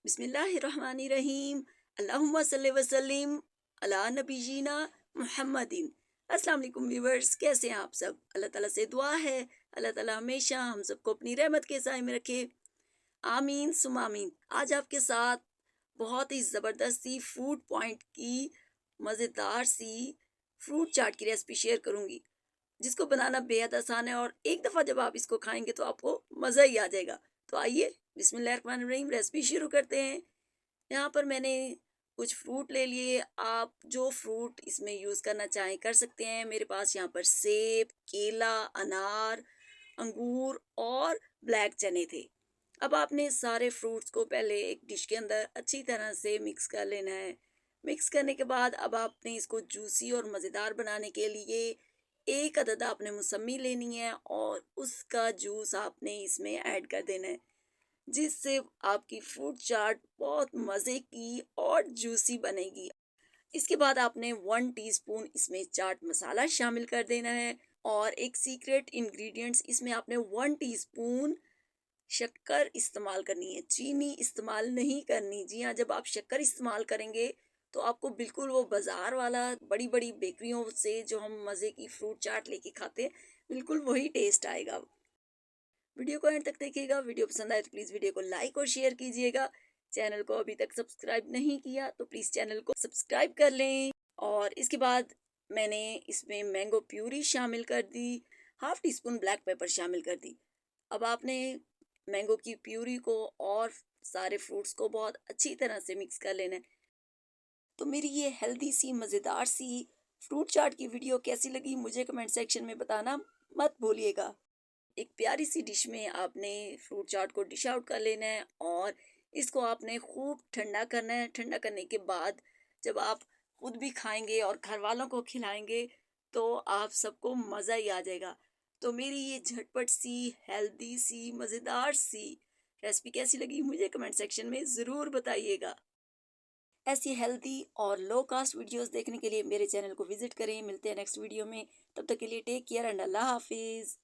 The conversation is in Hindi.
बिस्मिल्लाहिर्रहमानिर्रहीम। अल्लाहुम्मा सल्ली वसल्लिम अला नबीना मुहम्मदिन। अस्सलाम वालेकुम व्यूवर्स, कैसे हैं आप सब? अल्लाह ताला से दुआ है अल्लाह ताला हमेशा हम सबको अपनी रहमत के साए में रखे। आमीन सुम आमीन। आज आपके साथ बहुत ही ज़बरदस्त सी फूड पॉइंट की मज़ेदार सी फ्रूट चाट की रेसिपी शेयर करूंगी, जिसको बनाना बेहद आसान है और एक दफ़ा जब आप इसको खाएंगे तो आपको मज़ा ही आ जाएगा। तो आइए बिस्मिल्लाहिर्रहमानिर्रहीम रेसिपी शुरू करते हैं। यहाँ पर मैंने कुछ फ्रूट ले लिए। आप जो फ्रूट इसमें यूज़ करना चाहें कर सकते हैं। मेरे पास यहाँ पर सेब, केला, अनार, अंगूर और ब्लैक चने थे। अब आपने सारे फ्रूट्स को पहले एक डिश के अंदर अच्छी तरह से मिक्स कर लेना है। मिक्स करने के बाद अब आपने इसको जूसी और मज़ेदार बनाने के लिए एक अदद आपने मौसमी लेनी है और उसका जूस आपने इसमें ऐड कर देना है, जिससे आपकी फ्रूट चाट बहुत मज़े की और जूसी बनेगी। इसके बाद आपने 1 टीस्पून इसमें चाट मसाला शामिल कर देना है और एक सीक्रेट इंग्रेडिएंट्स इसमें आपने 1 टीस्पून शक्कर इस्तेमाल करनी है, चीनी इस्तेमाल नहीं करनी। जी हाँ, जब आप शक्कर इस्तेमाल करेंगे तो आपको बिल्कुल वो बाजार वाला बड़ी-बड़ी बेकरियों से जो हम मज़े की फ्रूट चाट लेके खाते हैं, बिल्कुल वही टेस्ट आएगा। वीडियो को एंड तक देखिएगा। वीडियो पसंद आए तो प्लीज़ वीडियो को लाइक और शेयर कीजिएगा। चैनल को अभी तक सब्सक्राइब नहीं किया तो प्लीज़ चैनल को सब्सक्राइब कर लें। और इसके बाद मैंने इसमें मैंगो प्यूरी शामिल कर दी, half teaspoon black pepper शामिल कर दी। अब आपने मैंगो की प्यूरी को और सारे फ्रूट्स को बहुत अच्छी तरह से मिक्स कर लेना है। तो मेरी ये हेल्दी सी मज़ेदार सी फ्रूट चाट की वीडियो कैसी लगी मुझे कमेंट सेक्शन में बताना मत भूलिएगा। एक प्यारी सी डिश में आपने फ्रूट चाट को डिश आउट कर लेना है और इसको आपने खूब ठंडा करना है। ठंडा करने के बाद जब आप खुद भी खाएंगे और घर वालों को खिलाएंगे तो आप सबको मज़ा ही आ जाएगा। तो मेरी ये झटपट सी हेल्दी सी मज़ेदार सी रेसिपी कैसी लगी मुझे कमेंट सेक्शन में ज़रूर बताइएगा। ऐसी हेल्दी और लो कास्ट वीडियोस देखने के लिए मेरे चैनल को विजिट करें। मिलते हैं नेक्स्ट वीडियो में। तब तक के लिए टेक केयर एंड अल्लाह हाफिज़।